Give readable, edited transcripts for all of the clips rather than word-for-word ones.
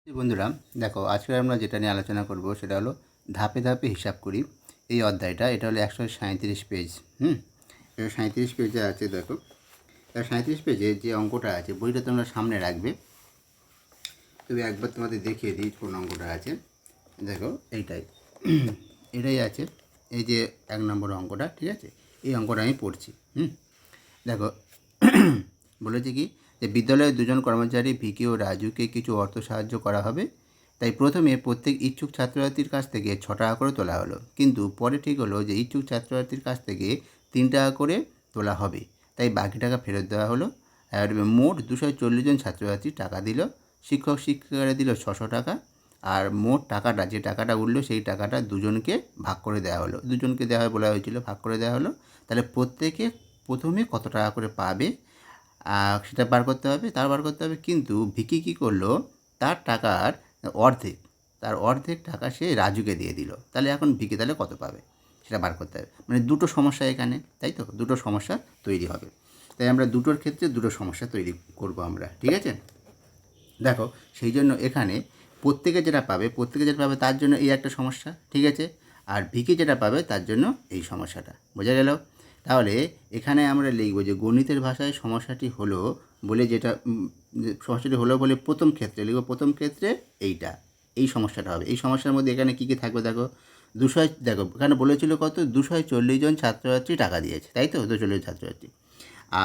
বন্ধুরা, দেখো আজকে আমরা যেটা নিয়ে আলোচনা করব সেটা হলো ধাপে ধাপে হিসাব করি। এই অধ্যায়টা এটা হলো 137 পেজ। 137 পেজে আছে। দেখো 137 পেজে যে অঙ্কটা আছে, বইটা তোমরা সামনে রাখবে। তবে একবার তোমাদের দেখিয়ে দিই কোন অঙ্কটা আছে। দেখো এইটাই এটাই আছে, এই যে 1 নম্বর অঙ্কটা। ঠিক আছে, এই অঙ্কটা আমি পড়ছি। দেখো বলেছে কি, যে বিদ্যালয়ের দুজন কর্মচারী ভিকি ও রাজুকে কিছু অর্থ সাহায্য করা হবে। তাই প্রথমে প্রত্যেক ইচ্ছুক ছাত্রছাত্রীর কাছ থেকে 6 টাকা করে তোলা হলো, কিন্তু পরে ঠিক হলো যে ইচ্ছুক ছাত্রছাত্রীর কাছ থেকে 3 টাকা করে তোলা হবে। তাই বাকি টাকা ফেরত দেওয়া হলো। আর মোট 240 জন ছাত্রছাত্রী টাকা দিল। শিক্ষক শিক্ষিকারা দিল 600 টাকা। আর মোট টাকাটা, যে টাকাটা উঠলো, সেই টাকাটা দুজনকে ভাগ করে দেওয়া হলো। দুজনকে দেওয়া হয় বলা হয়েছিল, ভাগ করে দেওয়া হলো। তাহলে প্রত্যেকে প্রথমে কত টাকা করে পাবে সেটা বার করতে হবে, বার করতে হবে। কিন্তু ভিকি কী করলো, তার টাকার অর্ধেক টাকা সে রাজুকে দিয়ে দিল। তাহলে এখন ভিকি তাহলে কত পাবে সেটা বার করতে হবে। মানে দুটো সমস্যা এখানে, তাই তো, দুটো সমস্যা তৈরি হবে। তাই আমরা দুটোর ক্ষেত্রে দুটো সমস্যা তৈরি করব আমরা। ঠিক আছে, দেখো সেই জন্য এখানে প্রত্যেকে যেটা পাবে তার জন্য এই একটা সমস্যা। ঠিক আছে, আর ভিকি যেটা পাবে তার জন্য এই সমস্যাটা। বোঝা গেল? তাহলে এখানে আমরা লিখব যে গণিতের ভাষায় সমস্যাটি হলো বলে, প্রথম ক্ষেত্রে লিখব, প্রথম ক্ষেত্রে এই সমস্যাটা হবে। এই সমস্যার মধ্যে এখানে কী কী থাকবে দেখো। দেখো এখানে বলেছিল কত, 240 জন ছাত্রছাত্রী টাকা দিয়েছে, তাই তো, 240 ছাত্রছাত্রী।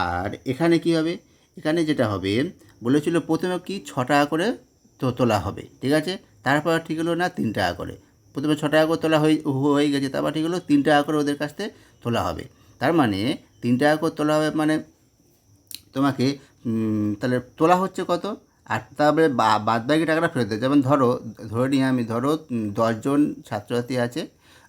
আর এখানে কি হবে, এখানে যেটা হবে বলেছিল প্রথমে কি 6 টাকা করে তোলা হবে। ঠিক আছে, তারপর ঠিক হলো না 3 টাকা করে। প্রথমে 6 টাকা করে তোলা হয়ে গেছে, তারপর ঠিক হলো 3 টাকা করে ওদের কাছ থেকে তোলা হবে। তার মানে 3 টাকা করে তোলা হবে, মানে তোমাকে তাহলে তোলা হচ্ছে কত, আর তারপরে বাদ বাকি টাকাটা ফেরত দেয়। যেমন ধরে নিই আমি, 10 জন ছাত্রছাত্রী আছে,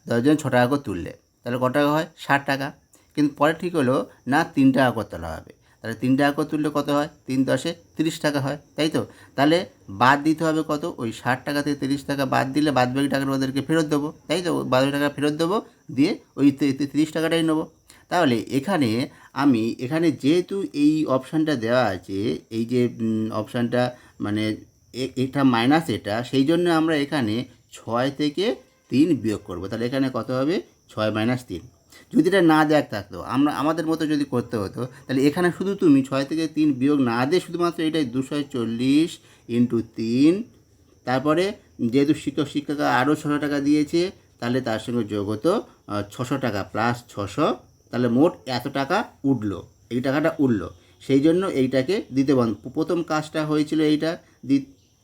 10 জন 6 টাকা করে তুললে, তাহলে কত টাকা হয়, 60 টাকা। কিন্তু পরে ঠিক হলো না 3 টাকা করে তোলা হবে। তাহলে 3 টাকা করে তুললে কত হয়, 3 10 30 টাকা হয়, তাই তো। তাহলে বাদ দিতে হবে কত, ওই 60 টাকা থেকে 30 টাকা বাদ দিলে বাদ বাকি টাকাটা ওদেরকে ফেরত দেবো, তাই তো। বাদ বাকি টাকা ফেরত দেবো, দিয়ে ওই 30 টাকাটাই নেবো। তাহলে এখানে যেহেতু এই অপশানটা দেওয়া আছে, এই যে অপশানটা, মানে এটা মাইনাস এটা, সেই জন্য আমরা এখানে 6 থেকে 3 বিয়োগ করব। তাহলে এখানে কত হবে, 6 - 3। যদি এটা না দেওয়া থাকতো, আমাদের মতো যদি করতে হতো, তাহলে এখানে শুধু তুমি 6 থেকে 3 বিয়োগ না দিয়ে শুধুমাত্র এটাই 240 × 3, তারপরে যেহেতু শিক্ষক শিক্ষিকা আরও 600 টাকা দিয়েছে, তাহলে তার সঙ্গে যোগ হতো 600 টাকা প্লাস 600, তাহলে মোট এত টাকা উঠলো, এই টাকাটা উঠলো। সেই জন্য এইটাকে দিতে প্রথম কাজটা হয়েছিল এইটা,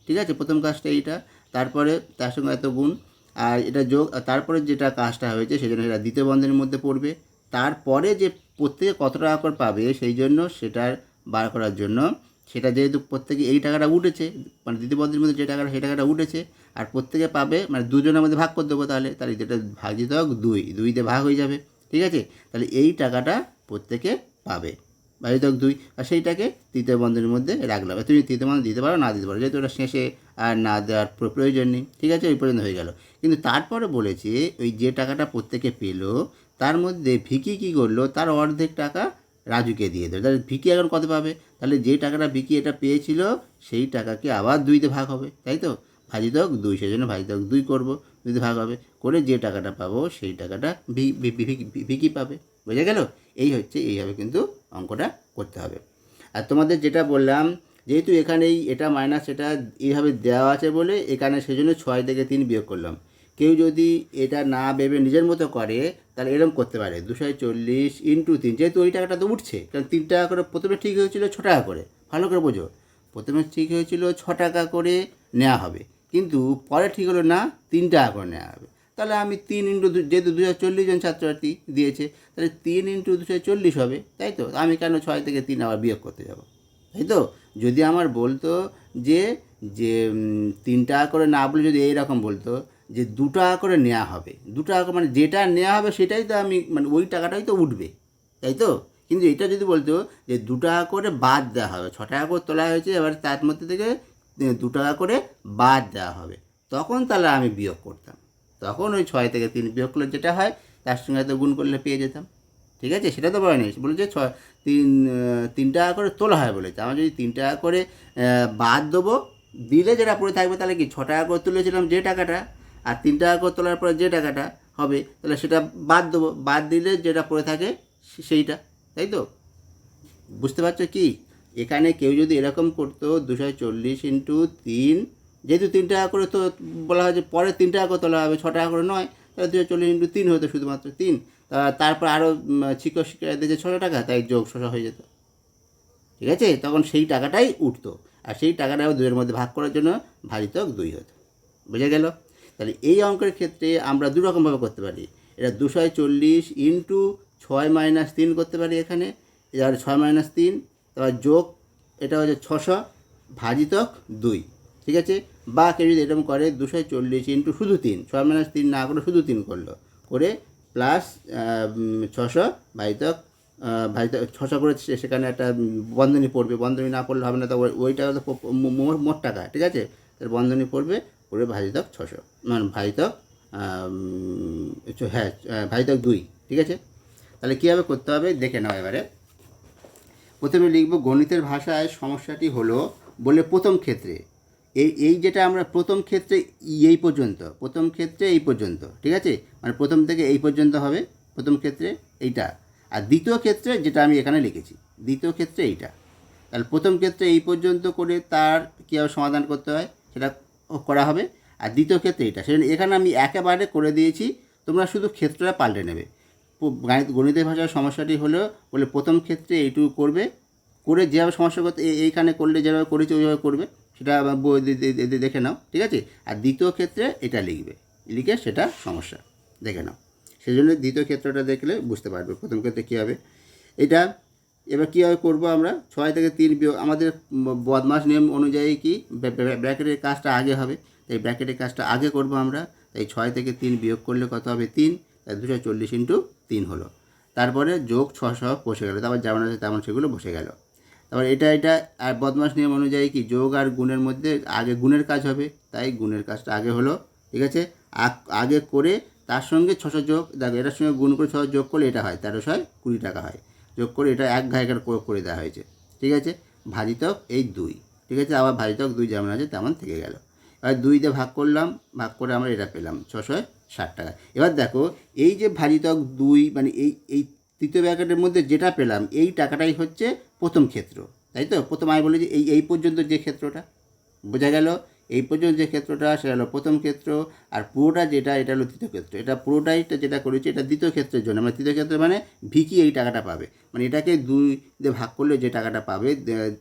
ঠিক আছে, প্রথম কাজটা এইটা, তারপরে তার সঙ্গে এত গুণ, আর এটা যোগ, তারপরে যেটা কাজটা হয়েছে সেই জন্য সেটা দ্বিতীয় বন্ধনীর মধ্যে পড়বে। তারপরে যে প্রত্যেকে কত টাকা করে পাবে, সেই জন্য সেটার বার করার জন্য, সেটা যেহেতু প্রত্যেকে এই টাকাটা উঠেছে, মানে দ্বিতীয় বন্ধনীর মধ্যে যে টাকাটা, সেই টাকাটা উঠেছে, আর প্রত্যেকে পাবে, মানে দুজনের মধ্যে ভাগ করে দেবো। তাহলে যেটা ভাগ দিতে হোক 2 ভাগ হয়ে যাবে। ঠিক আছে, তাহলে এই টাকাটা প্রত্যেকে পাবে, ভাজিতক 2, আর সেইটাকে তৃতীয় বন্ধনীর মধ্যে রাখলাম। তুমি তৃতীয় বন্ধন দিতে পারো, না দিতে পারো, যেহেতু ওটা শেষে আর না দেওয়ার প্রয়োজন নেই। ঠিক আছে, ওই পর্যন্ত হয়ে গেল। কিন্তু তারপরে বলেছে ওই যে টাকাটা প্রত্যেকে পেলো, তার মধ্যে ভিকি কী করলো, তার অর্ধেক টাকা রাজুকে দিয়ে দেবে। তাহলে ভিকি এখন কত পাবে, তাহলে যে টাকাটা ভিকি এটা পেয়েছিল, সেই টাকাকে আবার 2তে ভাগ হবে, তাই তো, ভাজিতক 2, সেই জন্য ভাজিতক 2 করবো, 2তে ভাগ হবে করে যে টাকাটা পাবো সেই টাকাটা ভিকি পাবে। বোঝা গেল? এইভাবে কিন্তু অঙ্কটা করতে হবে। আর তোমাদের যেটা বললাম, যেহেতু এখানেই এটা মাইনাস এটা এইভাবে দেওয়া আছে বলে এখানে সেই জন্য 6 থেকে 3 বিয়োগ করলাম। কেউ যদি এটা না ভেবে নিজের মতো করে, তাহলে এরকম করতে পারে, 240 × 3, যেহেতু ওই টাকাটা তো উঠছে, কারণ 3 টাকা করে প্রথমে ঠিক হয়েছিল 6 টাকা করে। ভালো করে বোঝো, প্রথমে ঠিক হয়েছিল 6 টাকা করে নেওয়া হবে, কিন্তু পরে ঠিক হলো না 3 টাকা করে নেওয়া হবে। তাহলে আমি 3 যেহেতু 240 জন ছাত্রছাত্রী দিয়েছে, তাহলে 3 × 240 হবে, তাই তো। আমি কেন 6 থেকে 3 আবার বিয়োগ করতে যাব, তাই তো। যদি আমার বলতো যে যে 3 টাকা করে না বলে যদি এইরকম বলতো যে 2 টাকা করে নেওয়া হবে, 2 টাকা মানে যেটা নেওয়া হবে সেটাই তো আমি, মানে ওই টাকাটাই তো উঠবে, তাই তো। কিন্তু এটা যদি বলতো যে 2 টাকা করে বাদ দেওয়া হবে, 6 টাকা করে তোলা হয়েছে, এবার তার মধ্যে থেকে 2 টাকা করে বাদ দেওয়া হবে, তখন তাহলে আমি বিয়োগ করতাম। তখন ওই 6 থেকে 3 বিয়োগ করলে যেটা হয়, তার সঙ্গে তো গুণ করলে পেয়ে যেতাম। ঠিক আছে, সেটা তো বলে নেই, বলেছে 3 টাকা করে তোলা হয় বলেছে। আমার যদি 3 টাকা করে বাদ দেবো, দিলে যেটা পড়ে থাকবে তাহলে কি 6 টাকা করে তুলেছিলাম যে টাকাটা, আর 3 টাকা করে তোলার পরে যে টাকাটা হবে তাহলে সেটা বাদ দেবো, বাদ দিলে যেটা পড়ে থাকে সেইটা, তাই তো? বুঝতে পারছো কি? এখানে কেউ যদি এরকম করতো 240 ইন্টু 3, যেহেতু 3 টাকা করে তো বলা হয় যে পরে 3 টাকা করে তোলা হবে, 6 টাকা করে নয়, তাহলে 240 ইন্টু 3 হতো শুধুমাত্র 3। তারপর আরও শিক্ষক দিয়েছে 6 টাকা, তাই যোগ 6 হয়ে যেত, ঠিক আছে? তখন সেই টাকাটাই উঠতো, আর সেই টাকাটাও 2 এর মধ্যে ভাগ করার জন্য ভাজিতক 2 হতো। বোঝা গেল? তাহলে এই অঙ্কের ক্ষেত্রে আমরা দুরকমভাবে করতে পারি। এটা 240 ইন্টু 6 মাইনাস 3 করতে পারি এখানে, এবার 6 মাইনাস 3, তারপর যোগ, এটা হচ্ছে 600 ভাজিতক 2, ঠিক আছে? বা কেউ যদি এরকম করে 240 ইন্টু শুধু 3, 6 মাইনাস 3 না করে শুধু 3 করলো, করে প্লাস 600 ভাজিতক 600 করে সেখানে একটা বন্ধনী পড়বে, বন্ধনী না পড়লে হবে না, তো ওইটা হলো মোট টাকা, ঠিক আছে? তার বন্ধনী পড়বে, পড়বে ভাজিতক 600, মানে ভাজিতক হ্যাঁ ভাজিতক 2, ঠিক আছে? তাহলে কীভাবে করতে হবে দেখে নাও এবারে। প্রথমে লিখব গণিতের ভাষায় সমস্যাটি হলো বলে প্রথম ক্ষেত্রে এই যেটা আমরা প্রথম ক্ষেত্রে এই পর্যন্ত, প্রথম ক্ষেত্রে এই পর্যন্ত, ঠিক আছে? মানে প্রথম থেকে এই পর্যন্ত হবে প্রথম ক্ষেত্রে এইটা, আর দ্বিতীয় ক্ষেত্রে যেটা আমি এখানে লিখেছি দ্বিতীয় ক্ষেত্রে এইটা। তাহলে প্রথম ক্ষেত্রে এই পর্যন্ত করে তার কীভাবে সমাধান করতে হয় সেটা করা হবে, আর দ্বিতীয় ক্ষেত্রে এইটা, সেটা এখানে আমি একেবারে করে দিয়েছি, তোমরা শুধু ক্ষেত্রটা পাল্টে নেবে। গণিতের ভাষার সমস্যাটি হলো বলে প্রথম ক্ষেত্রে এইটুকু করবে, করে যেভাবে সমস্যা করতে এইখানে করলে যেভাবে করেছি ওইভাবে করবে, সেটা দেখে নাও, ঠিক আছে? আর দ্বিতীয় ক্ষেত্রে এটা লিখবে, লিখে সেটা সমস্যা দেখে নাও। সেই জন্য দ্বিতীয় ক্ষেত্রটা দেখলে বুঝতে পারবে প্রথম ক্ষেত্রে কী হবে। এটা এবার কীভাবে করবো আমরা, 6 থেকে 3 বিয়োগ, আমাদের বদমাস নিয়ম অনুযায়ী কি ব্র্যাকেটের কাজটা আগে হবে, তাই ব্র্যাকেটের কাজটা আগে করবো আমরা, তাই 6 থেকে 3 বিয়োগ করলে কত হবে 3, তাই 240 ইন্টু 3 হলো, তারপরে যোগ 600 বসে গেলো, তারপর যেমন আছে তেমন সেগুলো বসে গেল। তারপর এটা আর বদমাস নিয়ম অনুযায়ী কি যোগ আর গুণের মধ্যে আগে গুণের কাজ হবে, তাই গুণের কাজটা আগে হলো, ঠিক আছে? আগে করে তার সঙ্গে 600 যোগ, দেখো এটার সঙ্গে গুণ করে 600 যোগ করলে এটা হয় 1320 টাকা হয়, যোগ করে এটা এক ঘায়কার করে দেওয়া হয়েছে, ঠিক আছে? ভাজিতক এই 2, ঠিক আছে? আবার ভাজিতক 2 যেমন আছে তেমন থেকে গেল। এবার 2 দিয়ে ভাগ করলাম, ভাগ করে আমরা এটা পেলাম 660 টাকা। এবার দেখো এই যে ভাজিতক 2, মানে এই তৃতীয় ব্র্যাকেটের মধ্যে যেটা পেলাম এই টাকাটাই হচ্ছে প্রথম ক্ষেত্র, তাই তো? প্রথম আমি বলি যে এই পর্যন্ত যে ক্ষেত্রটা, বোঝা গেল? এই পর্যন্ত যে ক্ষেত্রটা সেটা হলো প্রথম ক্ষেত্র, আর পুরোটা যেটা এটা হলো তৃতীয় ক্ষেত্র। এটা পুরোটাই যেটা করেছি এটা দ্বিতীয় ক্ষেত্রের জন্য, মানে তৃতীয় ক্ষেত্রে মানে ভিকি এই টাকাটা পাবে, মানে এটাকে 2 দিয়ে ভাগ করলে যে টাকাটা পাবে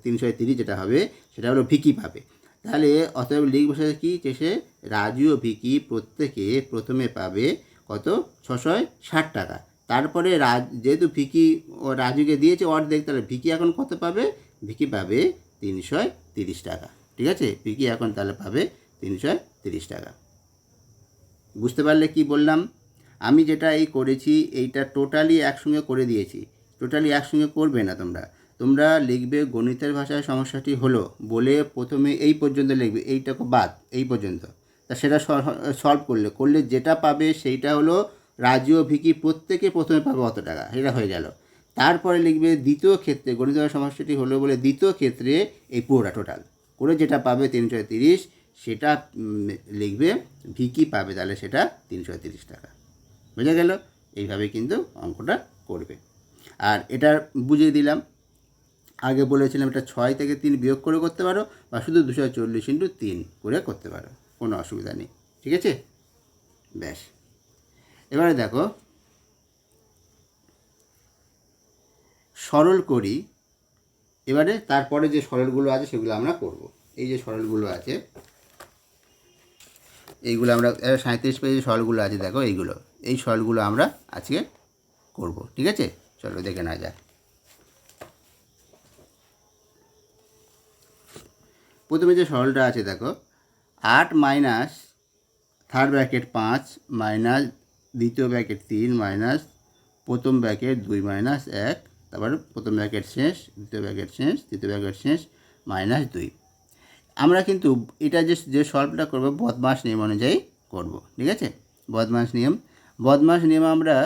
330 যেটা হবে সেটা হলো ভিকি পাবে। তাহলে অতএব লিখব কি, যে সে রাজু ও ভিকি প্রত্যেকে প্রথমে পাবে কত 660 টাকা, তারপরে যেহেতু ভিকি ও রাজুকে দিয়েছে অর্ধেক, তাহলে ভিকি এখন কত পাবে, ভিকি পাবে 330 টাকা, ঠিক আছে? ভিকি এখন তাহলে পাবে 330 টাকা। বুঝতে পারলে কি বললাম? আমি যেটা এই করেছি এইটা টোটালি একসঙ্গে করে দিয়েছি, টোটালি একসঙ্গে করবে না তোমরা লিখবে গণিতের ভাষায় সমস্যাটি হলো বলে প্রথমে এই পর্যন্ত লিখবে, এইটাকে বাদ এই পর্যন্ত, তা সেটা সলভ করলে যেটা পাবে সেইটা হলো রাজু ও ভিকি প্রত্যেকে প্রথমে পাবে অত টাকা, এটা হয়ে গেল। তারপরে লিখবে দ্বিতীয় ক্ষেত্রে গণিতের সমস্যাটি হলো বলে দ্বিতীয় ক্ষেত্রে এই পুরোটা টোটাল করে যেটা পাবে 330 সেটা লিখবে, ভিকি পাবে তাহলে সেটা 330 টাকা। বোঝা গেল? এইভাবে কিন্তু অঙ্কটা করবে। আর এটা বুঝিয়ে দিলাম, আগে বলেছিলাম এটা 6 থেকে 3 বিয়োগ করে করতে পারো, বা শুধু 240 ইন্টু 3 করে করতে পারো, কোনো অসুবিধা নেই, ঠিক আছে? ব্যাস, এবারে দেখো সরল করি। এবারে তারপরে যে সরলগুলো আছে সেগুলো আমরা করব। এই যে সরলগুলো আছে এইগুলো আমরা 37 পেজে সরলগুলো আছে, দেখো এই সরলগুলো আমরা আজকে করব, ঠিক আছে? চলো দেখে নেওয়া যাক। প্রথমে যে সরলটা আছে দেখো 8 মাইনাস থার্ড ব্র্যাকেট 5 মাইনাস দ্বিতীয় ব্র্যাকেট 3 মাইনাস প্রথম ব্র্যাকেট 2 মাইনাস 1, তারপর প্রথম ব্র্যাকেট শেষ, দ্বিতীয় ব্র্যাকেট শেষ, তৃতীয় ব্র্যাকেট শেষ, মাইনাস 2। আমরা কিন্তু এটা যে সলভটা করবো বদমাস নিয়ম অনুযায়ী করব, ঠিক আছে? বদমাস নিয়ম আমরা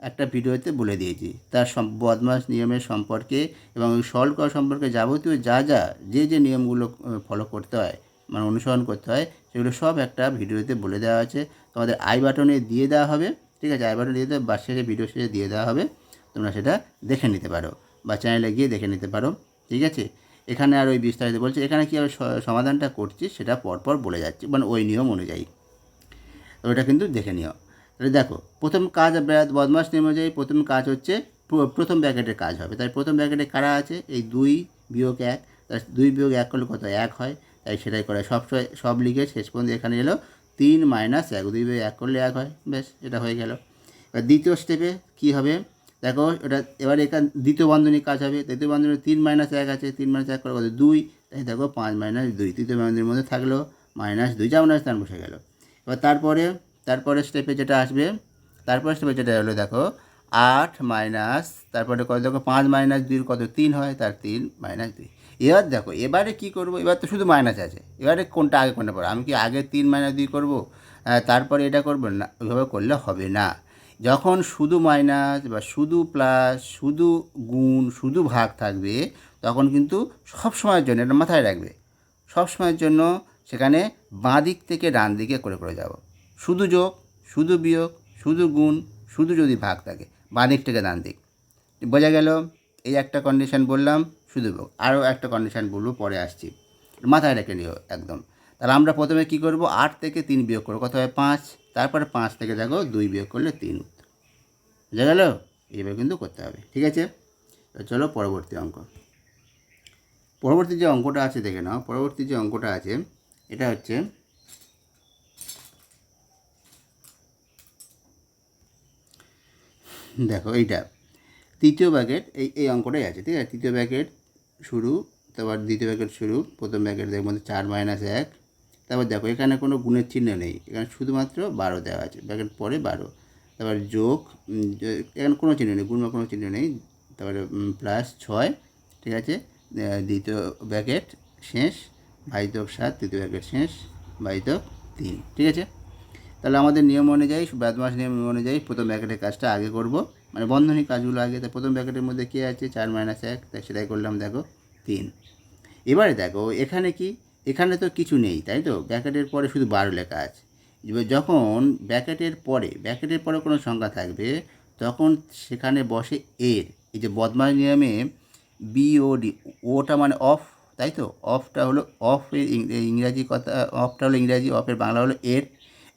একটা ভিডিওতে বলে দিয়েছি, তার বদমাস নিয়মের সম্পর্কে এবং সলভ করা সম্পর্কে যাবতীয় যে নিয়মগুলো ফলো করতে হয় মানে অনুসরণ করতে হয়, সেগুলো সব একটা ভিডিওতে বলে দেওয়া আছে, তোমাদের আই বাটনে দিয়ে দেওয়া হবে, ঠিক আছে, আই বাটনে দিয়ে দেওয়া বা শেষে ভিডিও শেষে দিয়ে দেওয়া হবে, তোমরা সেটা দেখে নিতে পারো বা চ্যানেলে গিয়ে দেখে নিতে পারো, ঠিক আছে। এখানে আর ওই বিস্তারিত বলছে, এখানে কীভাবে সমাধানটা করছি সেটা পরপর বলে যাচ্ছি, মানে ওই নিয়ম অনুযায়ী, ওটা কিন্তু দেখে নিও। তাহলে দেখো, প্রথম কাজ বদমাশ নিয়ম অনুযায়ী প্রথম কাজ হচ্ছে প্রথম ব্র্যাকেটের কাজ হবে। তাই প্রথম ব্র্যাকেটে কারা আছে, এই 2 বিয়োগ 1, তাই 2 বিয়োগ 1 করলে কত, 1 হয়, তাই সেটাই করে সব লিখে শেষ পর্যন্ত এখানে এলো 3 - 1, 2 বিয়োগ 1 করলে 1 হয়, বেশ, এটা হয়ে গেল। এবার দ্বিতীয় স্টেপে কী হবে দেখো, এটা এবার এখানে দ্বিতীয় বন্ধনী কাজ হবে, দ্বিতীয় বন্ধনী 3 - 1 আছে, 3 - 1 করে কত, 2, তাই দেখো 5 - 2, তৃতীয় বন্ধনীর মধ্যে থাকলো -2, যেমন আছে তেমন বসে গেল। এবার তারপরে স্টেপে যেটা আসবে, তারপরে স্টেপে যেটা হলো দেখো 8 মাইনাস, তারপরে কত দেখো 5 - 2 কত, 3 হয়, তার 3 - 2। এবার দেখো এবারে কী করবো, এবার তো শুধু মাইনাস আছে, এবারে কোনটা আগে কোনটা পরে, আমি কি আগে 3 - 2 করবো তারপরে এটা করবো না, ওইভাবে করলে হবে না। যখন শুধু মাইনাস বা শুধু প্লাস, শুধু গুণ, শুধু ভাগ থাকবে, তখন কিন্তু সব সময়ের জন্য, এটা মাথায় রাখবে, সব সময়ের জন্য সেখানে বাঁ দিক থেকে ডান দিকে করে যাব। শুধু যোগ, শুধু বিয়োগ, শুধু গুণ, শুধু যদি ভাগ থাকে, বাঁ দিক থেকে ডান দিক, বোঝা গেল। এই একটা কন্ডিশন বললাম, শুধু যোগ। আরও একটা কন্ডিশন বলবো, পরে আসছি, মাথায় রেখে নিও একদম। তাহলে আমরা প্রথমে কী করব, 8 থেকে 3 বিয়োগ করবো, কত হয় 5, তারপরে 5 থেকে দেখো 2 বিয়োগ করলে 3, বোঝা গেল। এইভাবে কিন্তু করতে হবে, ঠিক আছে। তো চলো পরবর্তী অঙ্ক। পরবর্তী যে অঙ্কটা আছে দেখে নাও, পরবর্তী যে অঙ্কটা আছে এটা হচ্ছে দেখো, এইটা তৃতীয় ব্র্যাকেট, এই অঙ্কটাই আছে, ঠিক আছে। তৃতীয় ব্র্যাকেট শুরু, তারপর দ্বিতীয় ব্র্যাকেট শুরু, প্রথম ব্র্যাকেট দেখবো 4 - 1, তারপর দেখো এখানে কোনো গুণের চিহ্ন নেই, এখানে শুধুমাত্র 12 দেওয়া আছে, ব্র্যাকেট পরে 12, তারপর যোগ, এখানে কোনো চিহ্ন নেই, গুণ বা কোনো চিহ্ন নেই, তারপরে প্লাস 6, ঠিক আছে, দ্বিতীয় ব্র্যাকেট শেষ, ভাজিতক 7, তৃতীয় ব্র্যাকেট শেষ, ভাজিতক 3, ঠিক আছে। তাহলে আমাদের নিয়ম অনুযায়ী, বদমাশ নিয়ম অনুযায়ী প্রথম ব্র্যাকেটের কাজটা আগে করব, মানে বন্ধনী কাজগুলো আগে। তাই প্রথম ব্র্যাকেটের মধ্যে কী আছে, 4 - 1, তাই সেটাই করলাম, দেখো 3। এবারে দেখো এখানে কি, এখানে তো কিছু নেই, তাই তো, ব্র্যাকেটের পরে শুধু 12 লেখা আছে। এবার যখন ব্র্যাকেটের পরে কোনো সংখ্যা থাকবে, তখন সেখানে বসে এর, এই যে বদমাশ নিয়মে বিওডি, ওটা মানে অফ, তাই তো, অফটা হলো অফের ইংরাজি কথা, অফটা হলো ইংরাজি, অফের বাংলা হলো এর।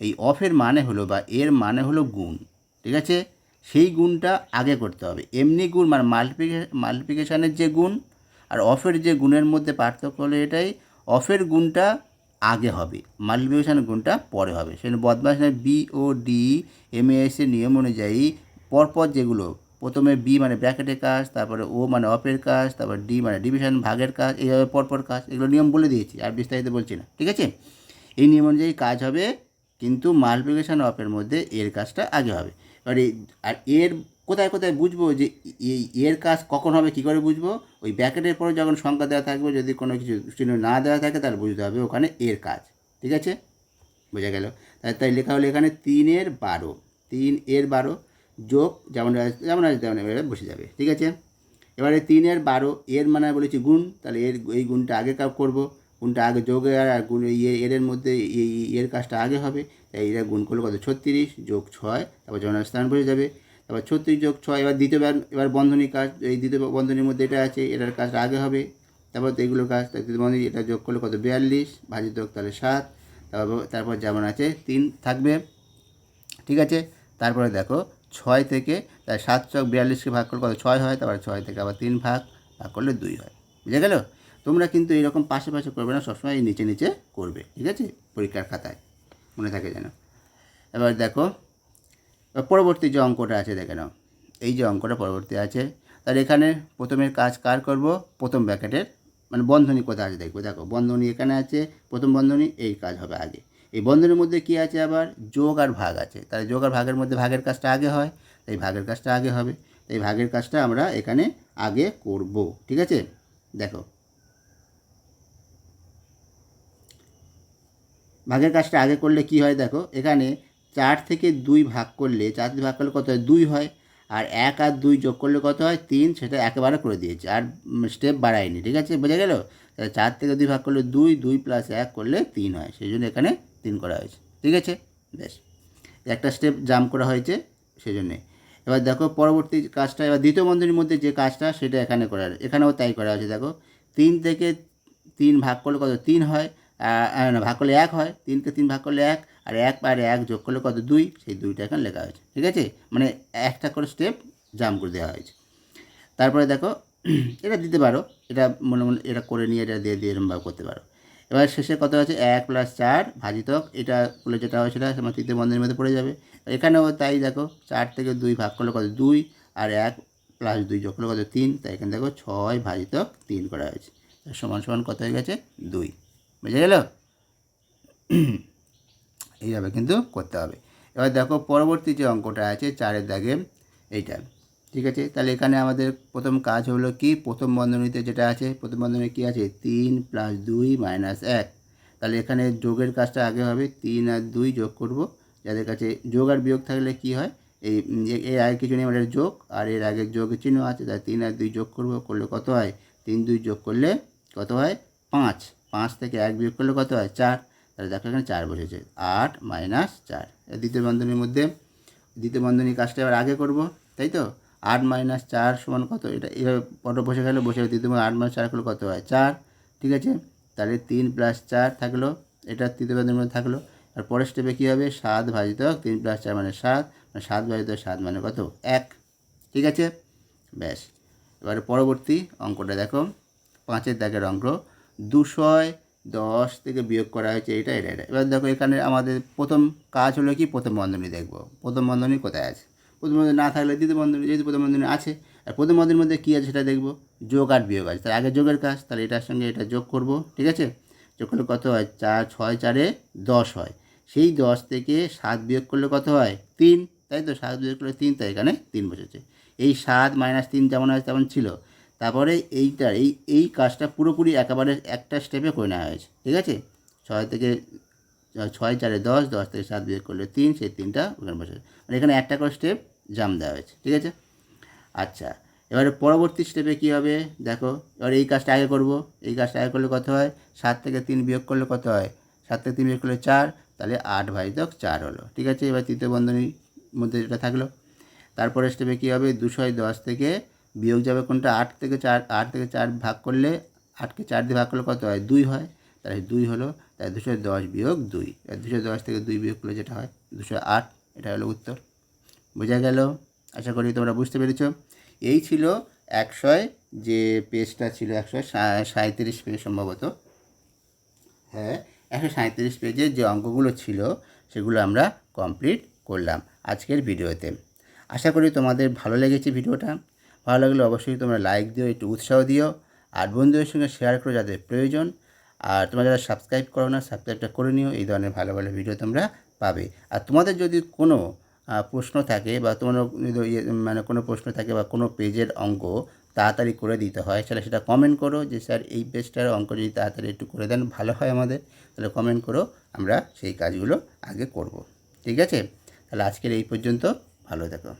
এই অফের মানে হলো বা এর মানে হলো গুণ, ঠিক আছে। সেই গুণটা আগে করতে হবে। এমনি গুণ মানে মাল্টিপ্লিকেশানের যে গুণ আর অফের যে গুণের মধ্যে পার্থক্য হলো এটাই, অফের গুণটা আগে হবে, মাল্টিপ্লিকেশানের গুণটা পরে হবে। সেখানে বদমাশ BOD MAS এর নিয়ম অনুযায়ী পরপর যেগুলো, প্রথমে বি মানে ব্র্যাকেটের কাজ, তারপরে ও মানে অফের কাজ, তারপর ডি মানে ডিভিশন ভাগের কাজ, এইভাবে পরপর কাজ, এগুলো নিয়ম বলে দিয়েছি, আর বিস্তারিত বলছি না, ঠিক আছে। এই নিয়ম অনুযায়ী কাজ হবে, কিন্তু মাল্টিপ্লিকেশান অফের মধ্যে এর কাজটা আগে হবে। এবার আর এর কোথায় কোথায় বুঝবো যে এই এর কাজ কখন হবে, কী করে বুঝবো, ওই ব্র্যাকেটের পরে যখন সংখ্যা দেওয়া থাকবে, যদি কোনো কিছু চিহ্ন না দেওয়া থাকে তাহলে বুঝতে হবে ওখানে এর কাজ, ঠিক আছে, বোঝা গেল। তাই লেখা হলো এখানে 3 এর 12, 3 এর 12 যোগ, যেমন যেমন আছে তেমন এবারে বসে যাবে, ঠিক আছে। এবারে 3 এর 12 এর মানে বলেছি গুণ, তাহলে এই গুণটা আগে করবো, গুণটা আগে যোগে, আর গুণ এর মধ্যে এর কাজটা আগে হবে, তাই এরা গুণ করলে কত, 36 যোগ 6, তারপর যখন স্থান বসে যাবে, তারপর 36 যোগ 6, এবার বন্ধনীর কাজ, এই দ্বিতীয় বন্ধনীর মধ্যে এটা আছে, এটার কাজটা আগে হবে, তারপর তো এগুলোর কাজ, তৃতীয় বন্ধনী এটা যোগ করলে কত, 42 ভাজিতক তাহলে 7, তারপর যেমন আছে 3 থাকবে, ঠিক আছে। তারপরে দেখো 6 থেকে, তাই 7 × 42কে ভাগ করলে কত, 6 হয়, তারপরে 6 থেকে আবার 3 ভাগ করলে 2 হয়, বুঝে গেল। তোমরা কিন্তু এইরকম পাশে পাশে করবে না, সবসময় এই নিচে নিচে করবে, ঠিক আছে, পরীক্ষার খাতায় মনে থাকে যেন। এবার দেখো পরবর্তী যে অঙ্কটা আছে দেখে নাও, এই যে অঙ্কটা পরবর্তী আছে, তাহলে এখানে প্রথমের কাজ কার করব, প্রথম ব্র্যাকেটের, মানে বন্ধনী কোথায় আছে দেখবো, দেখো বন্ধনী এখানে আছে, প্রথম বন্ধনী, এই কাজ হবে আগে। এই বন্ধনীর মধ্যে কী আছে, আবার যোগ আর ভাগ আছে, তাহলে যোগ আর ভাগের মধ্যে ভাগের কাজটা আগে হয়, তাই ভাগের কাজটা আগে হবে, তাই ভাগের কাজটা আমরা এখানে আগে করব, ঠিক আছে। দেখো ভাগের কাজটা আগে করলে কি হয়, দেখো এখানে 4 থেকে 2 ভাগ করলে, 4 দিয়ে ভাগ করলে কত হয়, 2 হয়, আর 1 আর 2 যোগ করলে কত হয় 3, সেটা একেবারে করে দিয়েছে, আর স্টেপ বাড়ায়নি। ঠিক আছে, বোঝা গেল? তাহলে 4 থেকে 2 ভাগ করলে 2, 2 প্লাস 1 করলে 3 হয়, সেই জন্য এখানে 3 করা হয়েছে। ঠিক আছে, বেশ, একটা স্টেপ জাম্প করা হয়েছে সেই জন্যে। এবার দেখো পরবর্তী কাজটা, এবার দ্বিতীয় বন্ধনীর মধ্যে যে কাজটা সেটা এখানে করার, এখানেও তাই করা হয়েছে। দেখো 3 থেকে 3 ভাগ করলে কত 3 হয়, না ভাগ করলে 1 হয়, 3কে 3 ভাগ করলে 1, আর 1 আর 1 যোগ করলে কত 2, সেই 2টা এখানে লেখা হয়েছে। ঠিক আছে, মানে একটা করে স্টেপ জাম্প করে দেওয়া হয়েছে। তারপরে দেখো এটা দিতে পারো, এটা মনে মনে এটা করে নিয়ে এটা দিয়ে দিয়ে এরমভাবে করতে পারো। এবার শেষে কত আছে 1 + 4 ভাজিতক, এটা করলে যেটা হয় সেটা আমার তৃতীয় বন্ধনীর মধ্যে পড়ে যাবে। এখানেও তাই, দেখো 4 থেকে 2 ভাগ করলে কত 2, আর 1 + 2 যোগ করলে কত 3, তাই এখানে দেখো 6 ভাজিতক 3 করা হয়েছে, সমান সমান কত হয়ে গেছে 2। বুঝে গেল? এইভাবে কিন্তু করতে হবে। এবার দেখো পরবর্তী যে অঙ্কটা আছে 4-এর দাগে, এইটা। ঠিক আছে, তাহলে এখানে আমাদের প্রথম কাজ হলো কি, প্রথম বন্ধনীতে যেটা আছে, প্রথম বন্ধনী কী আছে 3 + 2 - 1, তাহলে এখানে যোগের কাজটা আগে হবে। 3 আর 2 যোগ করব, যাদের কাছে যোগ আর বিয়োগ থাকলে কি হয়, এর আগে কিছু নেই, আমাদের যোগ আর এর আগে যোগের চিহ্ন আছে, তাই 3 আর 2 যোগ করব, করলে কত হয় 3, 2 যোগ করলে কত হয় 5, 5 থেকে 1 বিয়োগ করলে কত হয় 4, তাহলে দেখো এখানে 4 বসেছে, 8 - 4। দ্বিতীয় বন্ধনীর মধ্যে দ্বিতীয় বন্ধনীর কাজটা এবার আগে করব, তাই তো। 8 - 4 সমান কত, এটা এভাবে পটো বসে গেলে বসে, তৃতীয় 8 - 4 করলে কত হয় 4। ঠিক আছে, তাহলে 3 + 4 থাকলো, এটা তৃতীয় বন্ধনীর মধ্যে থাকলো। আর পরের স্টেপে কী হবে 7 ভাজিতক 3 + 4 মানে 7, 7 ভাজিতক 7 মানে কত 1। ঠিক আছে, ব্যাস। এবারে পরবর্তী অঙ্কটা দেখো, 5-এর দাগের অঙ্ক, 210 থেকে বিয়োগ করা হয়েছে এটা এটা এটা। এবার দেখো এখানে আমাদের প্রথম কাজ হলো কি, প্রথম বন্ধনী দেখব, প্রথম বন্ধনী কোথায় আছে। প্রথম বন্ধনী না থাকলে দ্বিতীয় বন্ধনী, যেহেতু প্রথম বন্ধনী আছে, আর প্রথম বন্ধনীর মধ্যে কী আছে সেটা দেখব, যোগ আর বিয়োগ আছে, তার আগে যোগের কাজ, তাহলে এটার সঙ্গে এটা যোগ করব। ঠিক আছে, যোগ করলে কত হয় 4, 6 4-এ 10 হয়, সেই 10 থেকে 7 বিয়োগ করলে কত হয় 3, তাই তো, 7 বিয়োগ করলে 3, তাই এখানে 3 বসেছে। এই 7 - 3 যেমন আছে তেমন ছিল। তারপরে এইটা এই কাজটা পুরোপুরি একেবারে একটা স্টেপে করে নেওয়া হয়েছে। ঠিক আছে, 6 থেকে 6 4-এ 10, 10 থেকে 7 বিয়োগ করলে 3, সেই 3টা ওখানে বসে, মানে এখানে একটা করে স্টেপ জাম্প দেওয়া হয়েছে। ঠিক আছে, আচ্ছা। এবারে পরবর্তী স্টেপে কী হবে দেখো, এবার এই কাজটা আগে করব, এই কাজটা আগে করলে কত হয় 7 থেকে 3 বিয়োগ করলে কত হয়, 7 থেকে 3 বিয়োগ করলে 4, তাহলে 8 ভাজিতক 4 হলো। ঠিক আছে, এবার তৃতীয় বন্ধনীর মধ্যে যেটা থাকলো। তারপরে স্টেপে কী হবে 210 থেকে বিয়োগ যাবে কোনটা 8 থেকে 4, 8 থেকে 4 ভাগ করলে, 8কে 4 দিয়ে ভাগ করলে কত হয় 2 হয়, তাহলে 2 হলো, তাই 210 বিয়োগ 2, 210 থেকে 2 বিয়োগ করলে যেটা হয় 208, এটা হলো উত্তর। বোঝা গেল? আশা করি তোমরা বুঝতে পেরেছ। এই ছিল 100 যে পেজটা ছিল, 137 পেজ সম্ভবত, হ্যাঁ 137 পেজের যে অঙ্কগুলো ছিল সেগুলো আমরা কমপ্লিট করলাম আজকের ভিডিওতে। আশা করি তোমাদের ভালো লেগেছে ভিডিওটা। ভালো লাগলে অবশ্যই তোমরা লাইক দিও, একটু উৎসাহ দিও, আর বন্ধুদের সঙ্গে শেয়ার করো যাদের প্রয়োজন। আর তোমরা যারা সাবস্ক্রাইব করো না, সাবস্ক্রাইবটা করে নিও, এই ধরনের ভালো ভালো ভিডিও তোমরা পাবে। আর তোমাদের যদি কোনো প্রশ্ন থাকে বা তোমার মানে কোনো প্রশ্ন থাকে বা কোনো পেজের অঙ্ক তাড়াতাড়ি করে দিতে হয়, তাহলে সেটা কমেন্ট করো যে স্যার এই পেজটার অঙ্ক যদি তাড়াতাড়ি একটু করে দেন ভালো হয় আমাদের, তাহলে কমেন্ট করো, আমরা সেই কাজগুলো আগে করব। ঠিক আছে, তাহলে আজকের এই পর্যন্ত, ভালো থেকো।